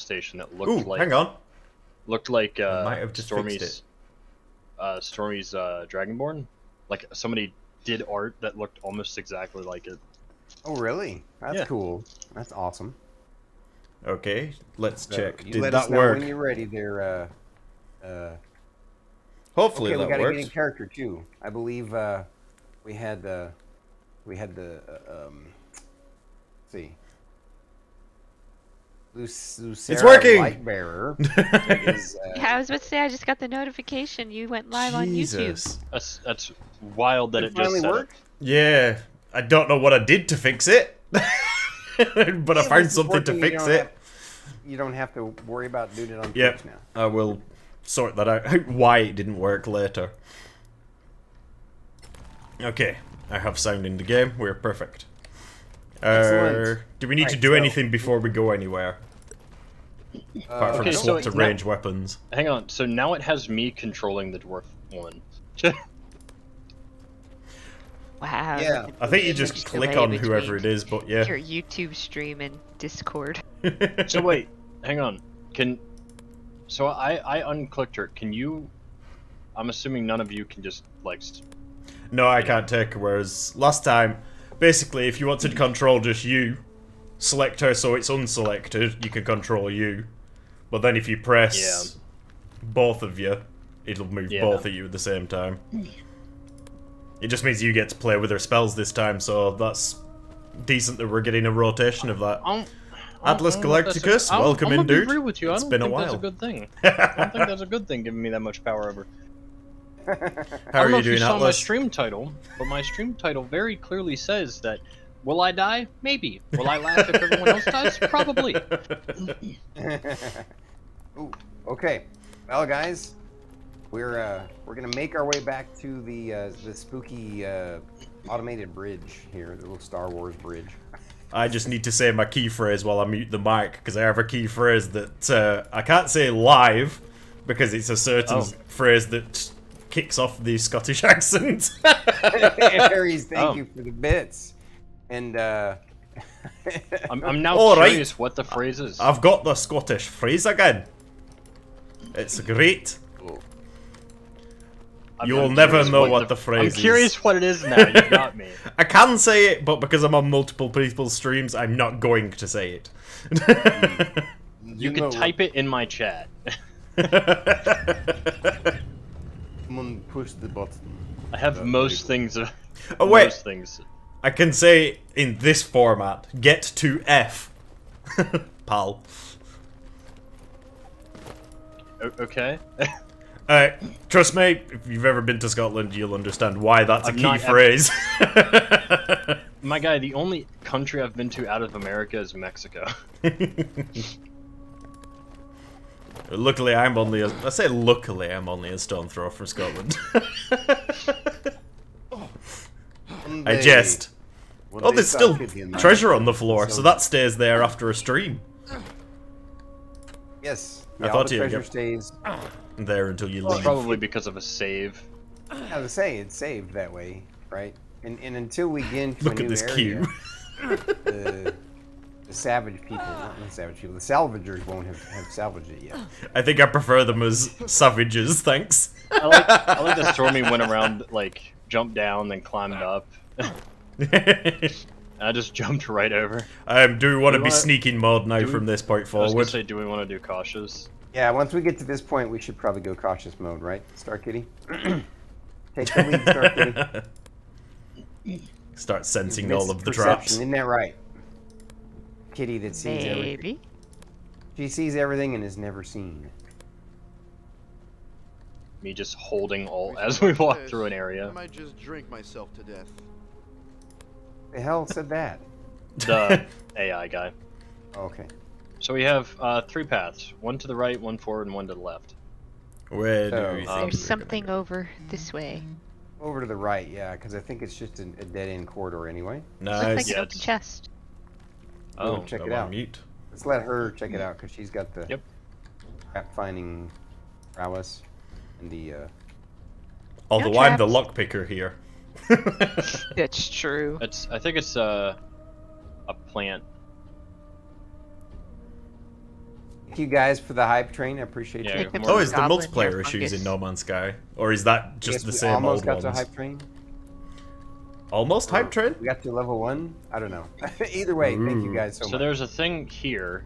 station that looked like hang on. looked like might have just Stormy's Dragonborn. Like somebody did art that looked almost exactly like it. Oh, really? That's cool. That's awesome. Okay, let's check. You Did let that us know work? when you're ready there. Hopefully Okay, we that gotta works. get in character too. I believe we had the let's see. Luciera, It's working! Lightbearer is, Yeah, I was about to say, I just got the notification. You went live on YouTube. Jesus. That's wild that it it just finally said worked. Yeah, I don't know what I did to fix it, but I found something to fix it. You don't have to worry about doing it on Yep, Twitch now. I will sort that out. Why it didn't work later. Okay, I have sound in the game. We're perfect. Excellent. Do we need to do anything before we go anywhere? Apart from Okay, swap so to now- range weapons. Hang on. So now it has me controlling the dwarf woman. Wow. Yeah. I think you There's just a click delay on whoever between it is, but yeah. Your YouTube stream and Discord. So wait, hang on. So I unclicked her. Can you? I'm assuming none of you can just like. No, I can't take her, whereas last time, basically, if you wanted to control just you, select her so it's unselected, you can control you. But then if you press both of you, it'll move both of you at the same time. It just means you get to play with her spells this time, so that's decent that we're getting a rotation of that. Atlas Galacticus, welcome in, dude. I agree with you. It's I don't been a think while. that's a good thing. I don't think that's a good thing, giving me that much power over. How I are don't you know if doing, you saw my Atlas? stream title, but my stream title very clearly says that will I die? Maybe. Will I laugh if everyone else dies? Probably. Ooh, okay. Well, guys, we're gonna make our way back to the spooky automated bridge here, the little Star Wars bridge. I just need to say my key phrase while I mute the mic, because I have a key phrase that I can't say live, because it's a certain phrase that kicks off the Scottish accent. Aries, thank you for the bits. And I'm now All right. curious what the phrase is. I've got the Scottish phrase again. It's great. You'll never know what the phrase is. I'm curious what it is now. You got me. I can say it, but because I'm on multiple people's streams, I'm not going to say it. You can type it in my chat. Someone push the button. I have most things. Oh wait, most things. I can say in this format, get to F. Pal. Okay. Trust me, if you've ever been to Scotland, you'll understand why that's a I've key not phrase. My guy, the only country I've been to out of America is Mexico. Luckily, I'm only a... I say luckily, I'm only a stone throw from Scotland. I jest. Oh, there's still treasure on the floor, so that stays there after a stream. Yes. I Yeah, thought all the you'd treasure get stays. there until you Well, leave. probably because of a save. I was saying it's saved that way, right? And until we get into Look a at new this area, queue. the savage people, not the savage people, the salvagers won't have salvaged it yet. I think I prefer them as savages, thanks. I like that Stormy went around, like, jumped down, then climbed up. I just jumped right over. Do we want to be wanna- sneaking mode now from this point I was gonna forward? say, do we want to do cautious? Yeah, once we get to this point, we should probably go cautious mode, right, Starkitty? Take the lead, Starkitty. Start sensing Miss all of the perception, traps. Isn't that right? Kitty that sees everything. Maybe. She sees everything and is never seen. Me just holding all as we walk through an I area. might just drink myself to death. The hell said that? The AI guy. Okay. So we have 3 paths. One to the right, one forward, and one to the left. Where do So- we think There's we're gonna something go? over this way. Over to the right, yeah, because I think it's just a dead-end corridor anyway. Looks like Nice. an Yeah, open chest. Oh, check I'm it on out. mute. Let's let her check it out, because she's got the Yep. trap-finding prowess and the... Although No I'm the traps. lockpicker here. That's true. I think it's a plant. Thank you guys for the hype train. I appreciate Yeah, you. you're Take more Oh, than is the Goblin multiplayer here, issues in fungus. No Man's Sky? Or is that I just guess the we same almost old got to ones? hype train. Almost hype train? We got to level 1. I don't know. Either way, thank you Ooh. guys so So much. there's a thing here,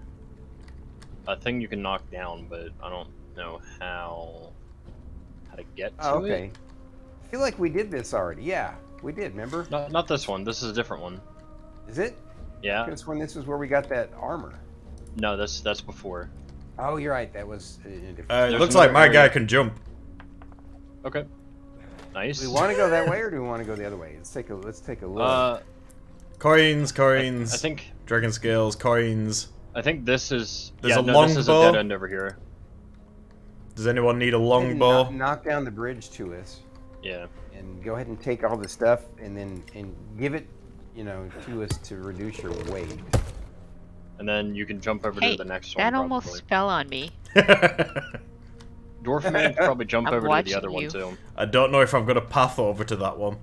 a thing you can knock down, but I don't know how to get to Oh, okay. it. I feel like we did this already. Yeah, we did. Remember? Not this one. This is a different one. Is it? Yeah. Because when this was where we got that armor. No, that's before. Oh, you're right. That was a different. It There's looks like another my guy area. can jump. Okay. Nice. Do we want to go that way or do we want to go the other way? Let's take a look. Coins, I coins. think Dragon scales, coins. this is. There's yeah, a no, this is a longbow. dead end over here. Does anyone need a Go ahead and longbow? knock down the bridge to us, Yeah. and go ahead and take all the stuff, and then give it, to us to reduce your weight. And then you can jump over Hey, to the next one. that almost probably. fell on me. Dwarf man can probably jump I'm over to the watching other one you. too. I don't know if I've got a path over to that one.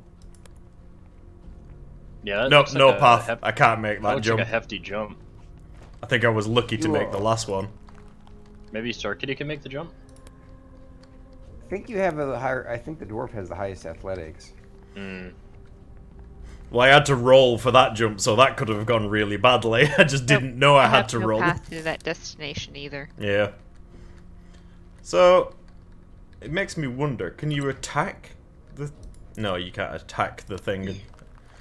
Yeah. That Nope, looks like no a path. I can't make That that looks jump. like a hefty jump. I think I was lucky to You make the are- last one. Maybe Starkitty can make the jump. I think you have a higher. I think the dwarf has the highest athletics. Hmm. Well, I had to roll for that jump, so that could have gone really badly. I just didn't know I had have to no roll. path to that destination either. Yeah. So, it makes me wonder, can you attack the... No, you can't attack the thing.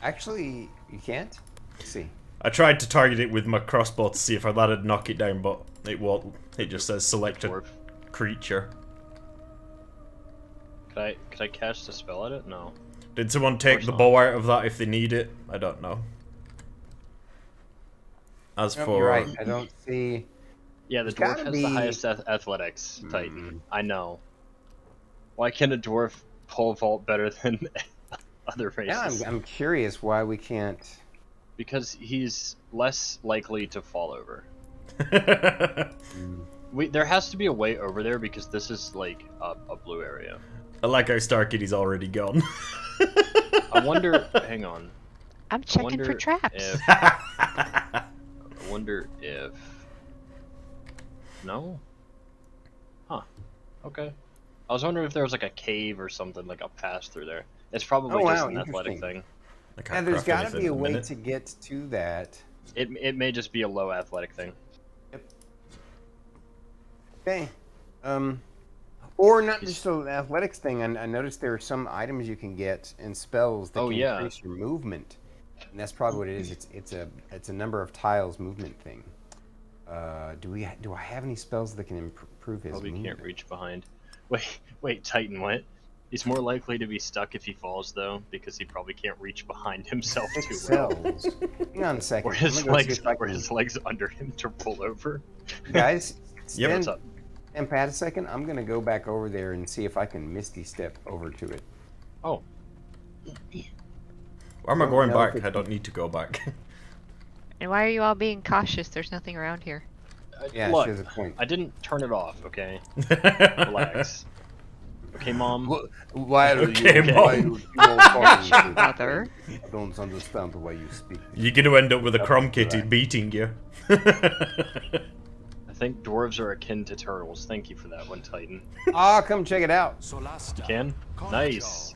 Actually, you can't. Let's see. I tried to target it with my crossbow to see if that'd knock it down, but it won't. It just says select a Dwarf. creature. Could I cast a spell at it? No. Did someone take course the not. bow out of that if they need it? I don't know. As Nope, for... you're right. I don't see. Yeah, the It's dwarf gotta has be- the highest athletics. Titan. Mm. I know. Why can a dwarf pole vault better than other Now races? I'm curious why we can't. Because he's less likely to fall over. I There has to be a way over there because this is like a blue area. like how Starkitty's already gone. I wonder. Hang on. I'm checking for wonder traps. If, I wonder if. No. Huh. Okay. I was wondering if there was like a cave or something, like a pass through there. It's probably Oh, just wow, an athletic interesting. thing. I can't And there's craft got to anything be a at the way minute. to get to that. It may just be a low athletic thing. Okay. Or not just an athletics thing. I noticed there are some items you can get and spells that Oh, can yeah. increase your movement, and that's probably what it is. It's a number of tiles movement thing. Do I have any spells that can improve his Probably movement? can't reach behind. Wait, Titan, what? He's more likely to be stuck if he falls, though, because he probably can't reach behind himself too Six well. cells. Hang on a second. Or I'm his gonna go see legs, if I or can- his legs under him to pull over. Guys, Yep. What's up? and Pat a second. I'm gonna go back over there and see if I can misty step over to it. Oh, Why am I don't going know if back? it's- I don't need to go back. And why are you all being cautious? There's nothing around here. Yeah, look, she has a point. I didn't turn it off. Okay, relax. Okay, Mom. Why are you- Okay, why Mom. Mother. I don't understand the way you speak. You're gonna end up with a Crom Kitty beating you. I think dwarves are akin to turtles. Thank you for that one, Titan. Ah, come check it out. You can? Nice.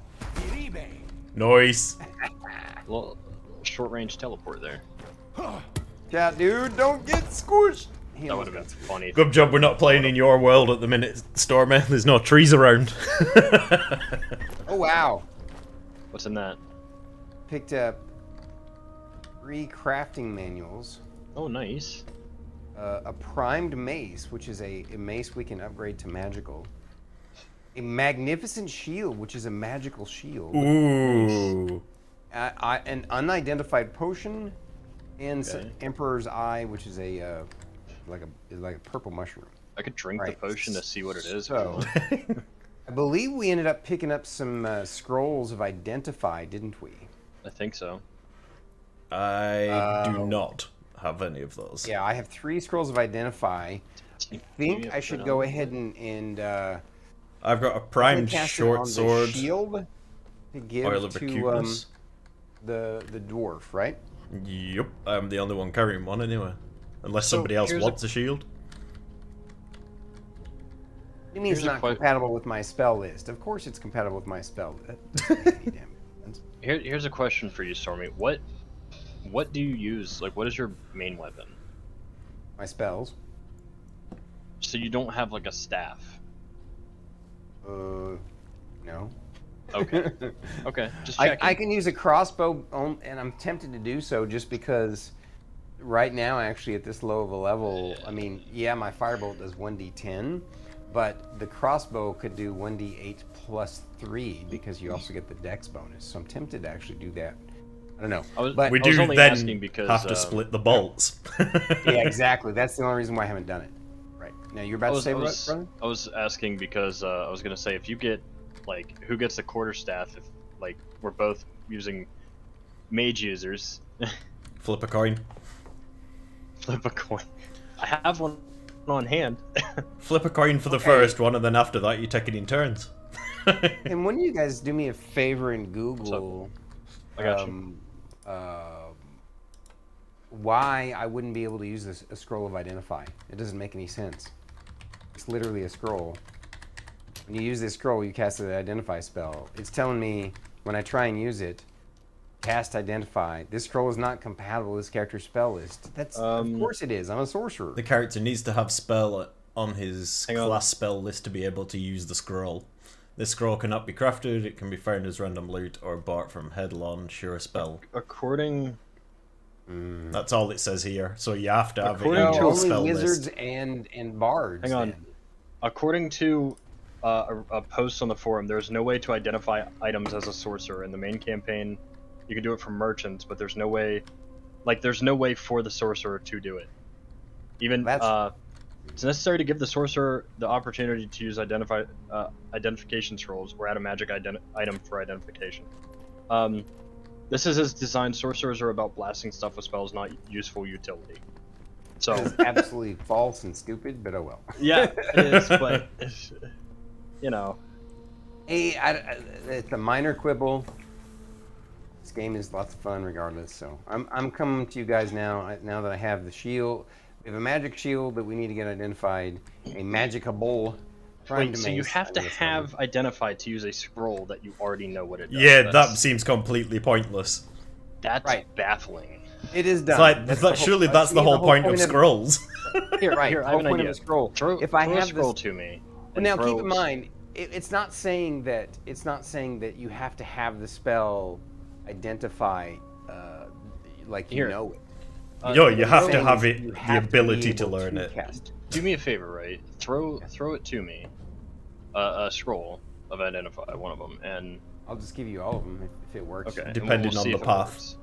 Nice. Little short-range teleport there. Chat, dude, don't get squished. He That would almost have been got funny. Good job we're not playing in your world at the minute, Stormy. There's no trees around. Oh wow! What's in that? Picked up 3 crafting manuals, Oh, nice. a primed mace, which is a mace we can upgrade to magical, a magnificent shield, which is a magical shield, Ooh. an unidentified potion, and Okay. Emperor's Eye, which is a like a purple mushroom. I could drink Right. the potion to see what it is. So, I believe we ended up picking up some scrolls of Identify, didn't we? I think so. I do not have any of those. Yeah, I have 3 scrolls of Identify. I think I should go ahead and I've got a primed cast it short on the sword, shield to give oil of to acuteness. the dwarf, right? Yep, I'm the only one carrying one anyway. Unless So somebody else here's wants a shield. You mean it's not compatible with my spell list? Of course it's compatible with my spell list. Here's a question for you, Stormy. What do you use? Like, what is your main weapon? My spells. So you don't have like a staff? No. Okay. Okay. Just checking. I can use a crossbow, and I'm tempted to do so just because right now, actually, at this low of a level, I mean, yeah, my firebolt does 1d10, but the crossbow could do 1d8 plus 3 because you also get the dex bonus. So I'm tempted to actually do that. I don't know. But we do then have to split the bolts. Yeah, exactly. That's the only reason why I haven't done it. Right. Now, you're about to say what, brother? I was asking because I was going to say, if you get, like, who gets the quarterstaff if, like, we're both using mage users? Flip a coin. Flip a coin. I have one on hand. Flip a coin for the first one, and then after that you take it in turns. And when you guys do me a favor and Google I got you. Why I wouldn't be able to use a scroll of identify. It doesn't make any sense. It's literally a scroll. When you use this scroll, you cast the identify spell. It's telling me when I try and use it, cast identify. This scroll is not compatible with this character's spell list. That's of course it is. I'm a sorcerer. The character needs to have spell on his class spell list to be able to use the scroll. This scroll cannot be crafted. It can be found as random loot or bought from Headlon. Sure spell. According. That's all it says here. So you have to have it on your spell only wizards list. and bards. Hang on. Then. According to a post on the forum, there's no way to identify items as a sorcerer in the main campaign. You can do it from merchants, but there's no way, there's no way for the sorcerer to do it. Even it's necessary to give the sorcerer the opportunity to use identification scrolls or add a magic item for identification. This is as designed. Sorcerers are about blasting stuff with spells, not useful utility. So it's absolutely false and stupid, but oh well. Yeah, it is, but you know. Hey, it's a minor quibble. This game is lots of fun regardless, so I'm coming to you guys now that I have the shield. We have a magic shield that we need to get identified, a magicable. Wait, so you have to have identified to use a scroll that you already know what it does. Yeah, that seems completely pointless. That's baffling. It is dumb. Surely that's the whole point of scrolls. Here, I have an idea. Scroll. If I have a scroll to me. But now keep in mind, it's not saying that you have to have the spell identify like you know it. You have to have it, the ability to learn it. Do me a favor, right? Throw it to me. A scroll of identify, one of them, and I'll just give you all of them if it works. Okay, depending on the path.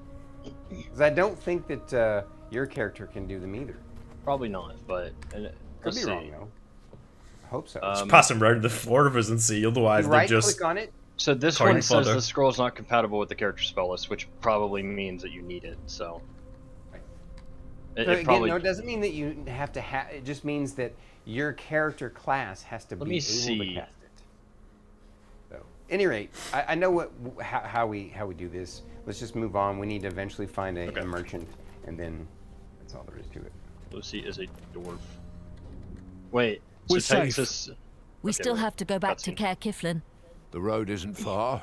Because I don't think that your character can do them either. Probably not, but could be wrong though. I hope so. Just pass them around the four of us and see. Otherwise, they just click on it. So this one says the scroll is not compatible with the character spell list, which probably means that you need it. So. It doesn't mean that you have to have. It just means that your character class has to be able to cast it. So, at any rate, I know how we do this. Let's just move on. We need to eventually find a merchant, and then that's all there is to it. Lucy is a dwarf. Wait, we're safe. We still have to go back to Caer Kiflin. The road isn't far.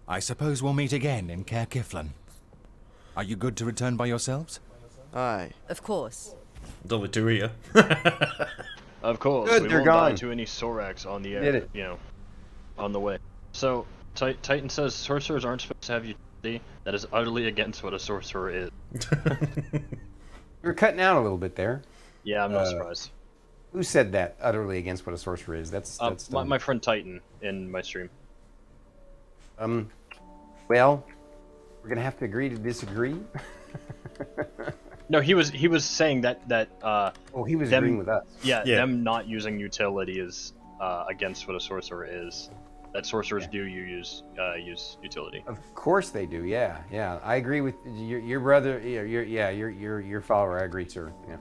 I suppose we'll meet again in Caer Kiflin. Are you good to return by yourselves? Aye. Of course. There's only two of you. Of course. Good, we they're won't gone. die to any Sorax on the air, on the way. So, Titan says sorcerers aren't supposed to have utility. That is utterly against what a sorcerer is. You're cutting out a little bit there. Yeah, I'm not surprised. Who said that? Utterly against what a sorcerer is. That's my friend Titan in my stream. Well, we're gonna have to agree to disagree. No, he was saying that he was agreeing with us. Yeah, them not using utility is against what a sorcerer is. That sorcerers do use utility. Of course they do. Yeah. I agree with your brother. Your follower. I agree, sir. Yeah.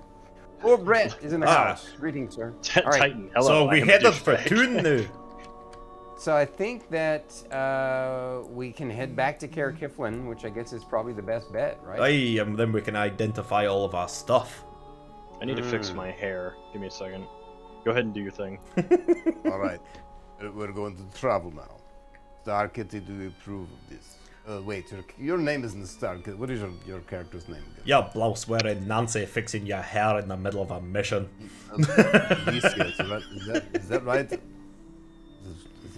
Oh, Brett is in the house. Greetings, sir. All right. Titan, hello. So we headed for Toon now. So I think that we can head back to Caer Kiflin, which I guess is probably the best bet, right? Aye, and then we can identify all of our stuff. I need to fix my hair. Give me a second. Go ahead and do your thing. All right. We're going to travel now. Starkitty, do you approve of this? Wait, your name isn't Starkitty. What is your character's name again? Yeah, blouse wearing Nancy fixing your hair in the middle of a mission. Aleesia, is that right? Is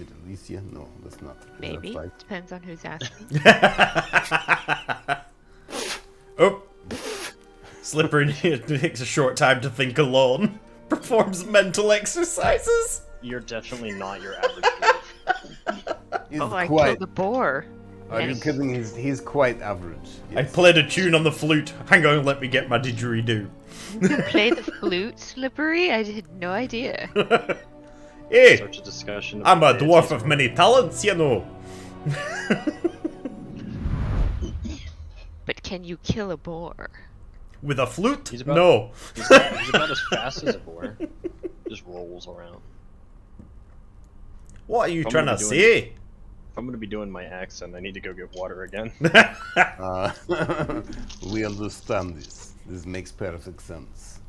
it Aleesia? No, that's not. Maybe. That's right. Depends on who's asking. Oh. Slippery takes a short time to think alone. Performs mental exercises. You're definitely not your average dwarf. He's Oh, I quite. killed the boar. Are you kidding? He's quite average. I Yes. played a tune on the flute. Hang on, let me get my didgeridoo. You play the flute, Slippery? I had no idea. Hey, Such a discussion. I'm a dwarf of many talents, you know. But can you kill a boar? With a flute? He's about- No. He's about as fast as a boar. Just rolls around. What are you I'm trying to gonna be say? If I'm gonna be doing my accent, I need to go get water again. We understand this. This makes perfect sense.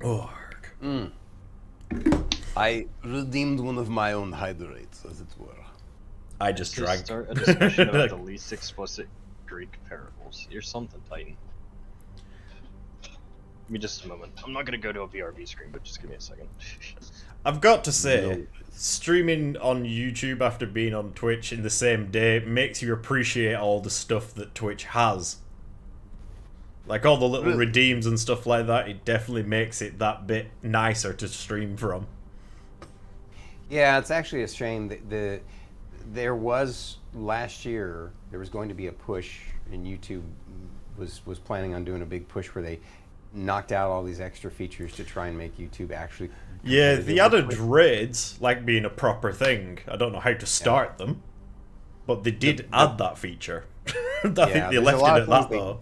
Org. I redeemed one of my own hydrates, as it were. I just To drank. start a discussion about the least explicit Greek parables. You're something, Titan. Give me just a moment. I'm not gonna go to a BRB screen, but just give me a second. I've got to say, No. streaming on YouTube after being on Twitch in the same day makes you appreciate all the stuff that Twitch has. Like all the little Really? redeems and stuff like that, it definitely makes it that bit nicer to stream from. Yeah, it's actually a shame that there was last year. There was going to be a push, and YouTube was planning on doing a big push where they knocked out all these extra features to try and make YouTube actually. Yeah, competitive the with added Twitch. raids, like being a proper thing. I don't know how to start them, but they did add that feature. I think they there's a left lot it of at that things they- though.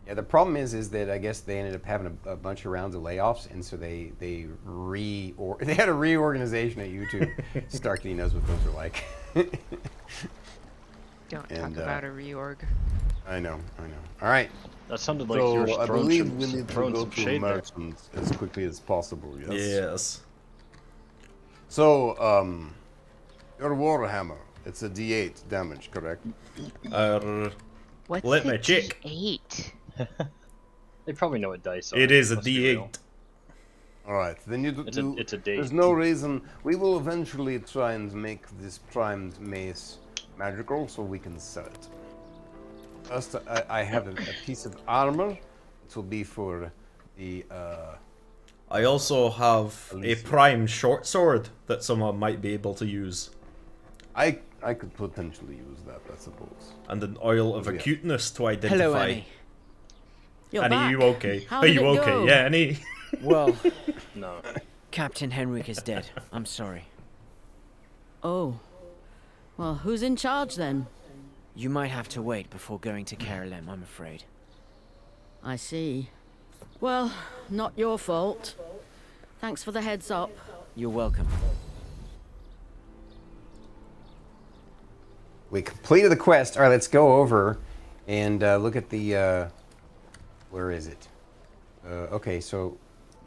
Yeah, the problem is that I guess they ended up having a bunch of rounds of layoffs, and so they had a reorganization at YouTube. Starkitty knows what those are like. Don't And, talk about a reorg. I know. All right. That sounded like you were So I throwing believe some, we need to throwing go some to shade there. merchants as quickly as possible. Yes. Yes. So, your warhammer. It's a D8 damage, correct? What's Let a me check. D8? They probably know what dice are. It is a let's be real. D8. All right. Then you do. It's a date. There's no reason. We will eventually try and make this primed mace magical, so we can sell it. First, I have a piece of armor. It will be for the. I also have a Aleesia. prime short sword that someone might be able to use, I could potentially use that, I suppose. and an oil of Yeah. acuteness to identify. Hello, Annie. You're Annie, back. you okay? How Are did you it okay? go? Yeah, Annie. Well, No. Captain Henrik is dead. I'm sorry. Oh. Well, who's in charge then? You might have to wait before going to Carolem, I'm afraid. I see. Well, not your fault. Thanks for the heads up. You're welcome. We completed the quest. All right, let's go over and look at the. Where is it? Okay, so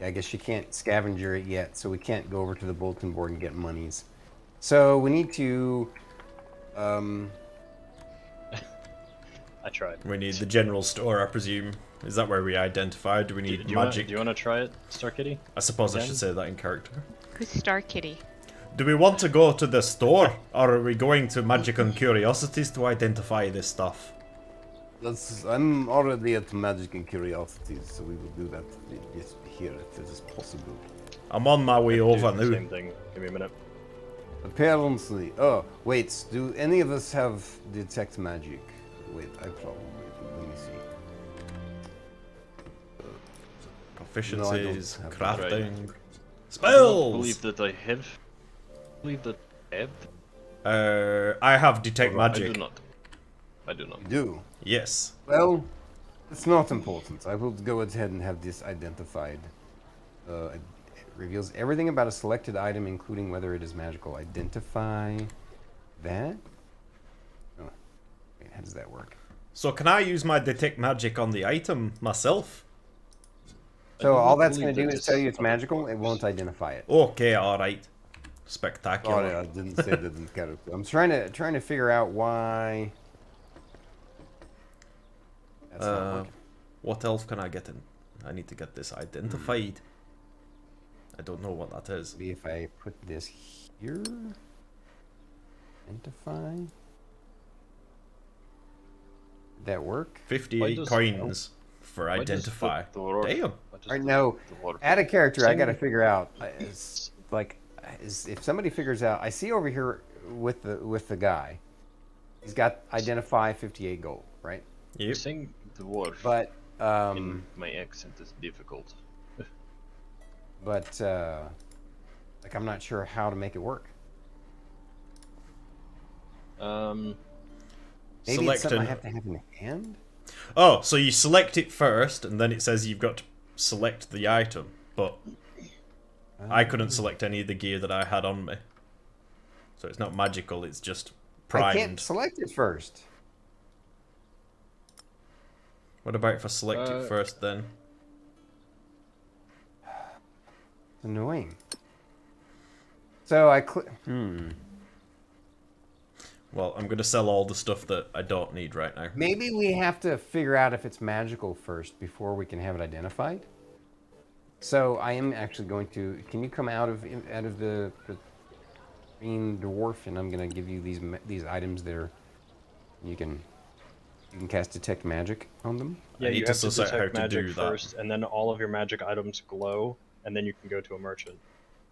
I guess you can't scavenger it yet, so we can't go over to the bulletin board and get monies. So we need to. I tried. We need the general store, I presume. Is that where we identify? Do we need Do you want magic? to try it, Starkitty? I suppose I again? should say that in character. Who's Starkitty? Do we want to go to the store, or are we going to Magic and Curiosities to identify this stuff? I'm already at Magic and Curiosities, so we will do that yes, here if it is possible. I'm on my way over Do the now. Same thing. Give me a minute. Apparently, oh wait, do any of us have detect magic? Wait, I probably do. Let me see. Proficiencies, have that. crafting, I spells. believe that I have. I have detect I magic. do not. I do not. You do. Yes. Well, it's not important. I will go ahead and have this identified. It reveals everything about a selected item, including whether it is magical. Identify that? Oh, wait, how does that work? So can I use my detect magic on the item myself? So do all not that's going believe to do that is this tell you it's other magical. book It won't identify it. Okay, alright. Spectacular. Sorry, I didn't say that in character. I'm trying to figure out why. That's not working. What else can I get in? I need to get this identified. I don't know what that is. Maybe if I put this here. Identify. Did that work? 58 coins for identify. Damn. All right, now, add a character. I got to figure out. If somebody figures out, I see over here with the guy, he's got identify 58 gold, right? Yep. Saying dwarf. But in my accent is difficult. but like I'm not sure how to make it work. Maybe it's something I have to have in hand. Oh, so you select it first, and then it says you've got to select the item, but I couldn't select any of the gear that I had on me. So it's not magical, it's just primed. I can't select it first. What about if I select it first then? It's annoying. So I Well, I'm going to sell all the stuff that I don't need right now. Maybe we have to figure out if it's magical first before we can have it identified. So I am actually going to. Can you come out of the green dwarf, and I'm going to give you these items that are. You can cast detect magic on them. Yeah, you to have to suss out detect how to do magic that. first, and then all of your magic items glow, and then you can go to a merchant.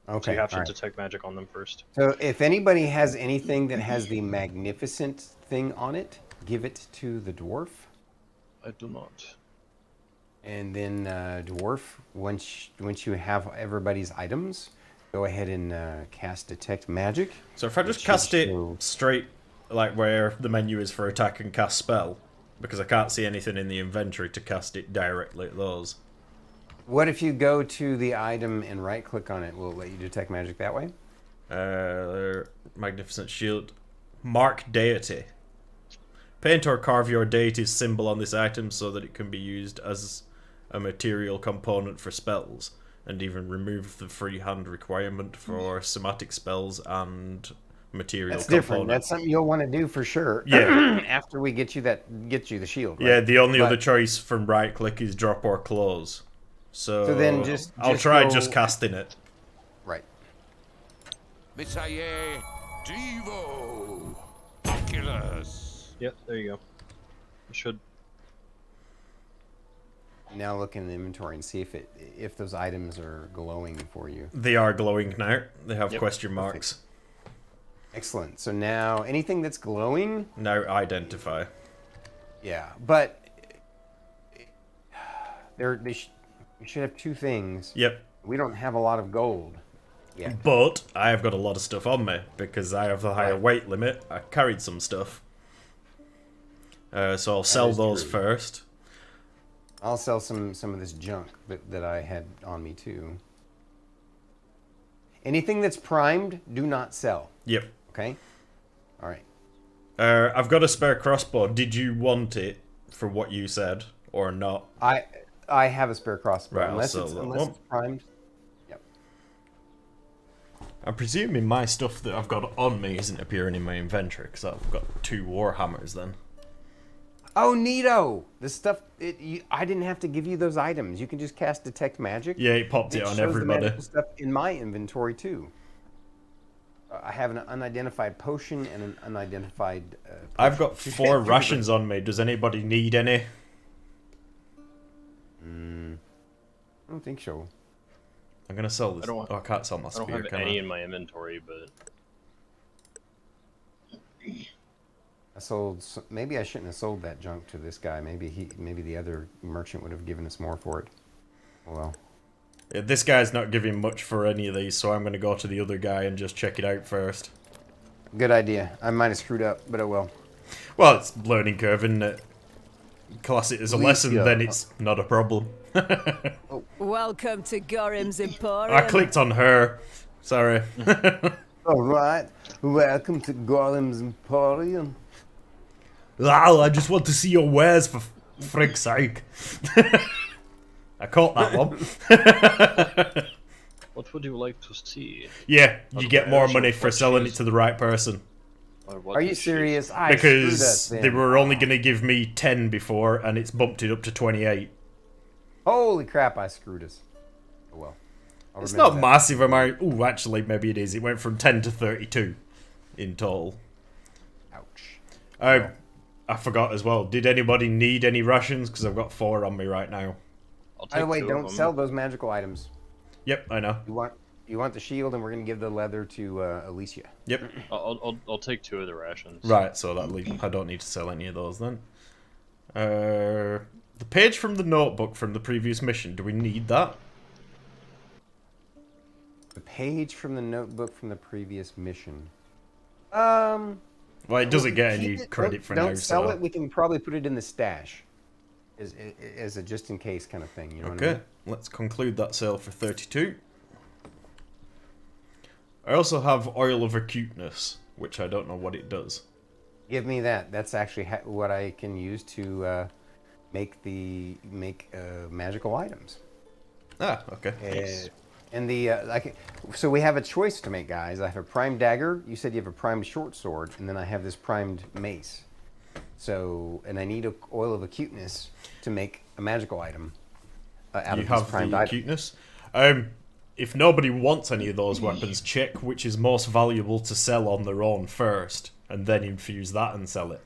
Okay. So you have to alright. detect magic on them first. So if anybody has anything that has the magnificent thing on it, give it to the dwarf. I do not. And then dwarf, once you have everybody's items, go ahead and cast detect magic. So if I just cast it straight, like where the menu is for attack and cast spell, because I can't see anything in the inventory to cast it directly at those. What if you go to the item and right-click on it? Will it let you detect magic that way? Magnificent shield. Mark deity. Paint or carve your deity's symbol on this item so that it can be used as a material component for spells, and even remove the freehand requirement for somatic spells and material That's components. different. That's something you'll want to do for sure. Yeah. After we get you the shield. Right? Yeah, the only other choice from right-click is drop or close. So then I'll try go... just casting it. Right. Messiah Devo Oculus. Yep, there you go. It should. Now look in the inventory and see if those items are glowing for you. They are glowing now. They have question marks. Perfect. Excellent. So now anything that's glowing. Now identify. Yeah, but we should have two things. Yep. We don't have a lot of gold yet. But I have got a lot of stuff on me because I have the higher weight limit. I carried some stuff. So I'll sell those first. I'll sell some of this junk that I had on me too. Anything that's primed, do not sell. Yep. Okay? All right. I've got a spare crossbow. Did you want it for what you said or not? I have a spare crossbow. Right, unless it's primed. Yep. I'm presuming my stuff that I've got on me isn't appearing in my inventory because I've got 2 warhammers then. Oh, neato! The stuff I didn't have to give you those items. You can just cast detect magic. Yeah, it popped it on shows everybody. The magical stuff in my inventory too. I have an unidentified potion and an unidentified. I've got 4 rations on me. Does anybody need any? I don't think so. I'm gonna sell this. I can't sell my spear. I don't have any in my inventory, but I sold. Maybe I shouldn't have sold that junk to this guy. Maybe the other merchant would have given us more for it. Oh well. Yeah, this guy's not giving much for any of these, so I'm gonna go to the other guy and just check it out first. Good idea. I might have screwed up, but oh well. Well, it's learning curve, isn't it? Class it as a lesson, then it's not a problem. Welcome to Gorim's Emporium. I clicked on her. Sorry. All right. Welcome to Gorim's Emporium. Wow, I just want to see your wares for frick's sake. I caught that one. What would you like to see? Yeah, you Okay, get more I shall money for watch selling these. it to the right person. Are you serious? I screwed us Because then. they were only going to give me 10 before, and it's bumped it up to 28. Holy crap! I screwed us. Oh well. I'll It's remember not that. massive amount. Ooh, actually, maybe it is. It went from 10 to 32 in total. Ouch. I forgot as well. Did anybody need any rations? Because I've got 4 on me right now. I'll take By the way, 2 of don't them. sell those magical items. Yep, I know. You want the shield, and we're gonna give the leather to Aleesia. Yep. I'll take 2 of the rations. Right, so I don't need to sell any of those then. The page from the notebook from the previous mission, do we need that? The page from the notebook from the previous mission. Well, it doesn't get any keep it. credit for Don't now, sell so... it. We can probably put it in the stash, as a just in case kind of thing. You know what I Okay, mean? let's conclude that sale for 32. I also have Oil of Acuteness, which I don't know what it does. Give me that. That's actually what I can use to make magical items. Ah, okay. Nice. And so we have a choice to make, guys. I have a primed dagger. You said you have a primed short sword, and then I have this primed mace. So, and I need oil of acuteness to make a magical item out of these primed items. Acuteness. If nobody wants any of those weapons, check which is most valuable to sell on their own first, and then infuse that and sell it.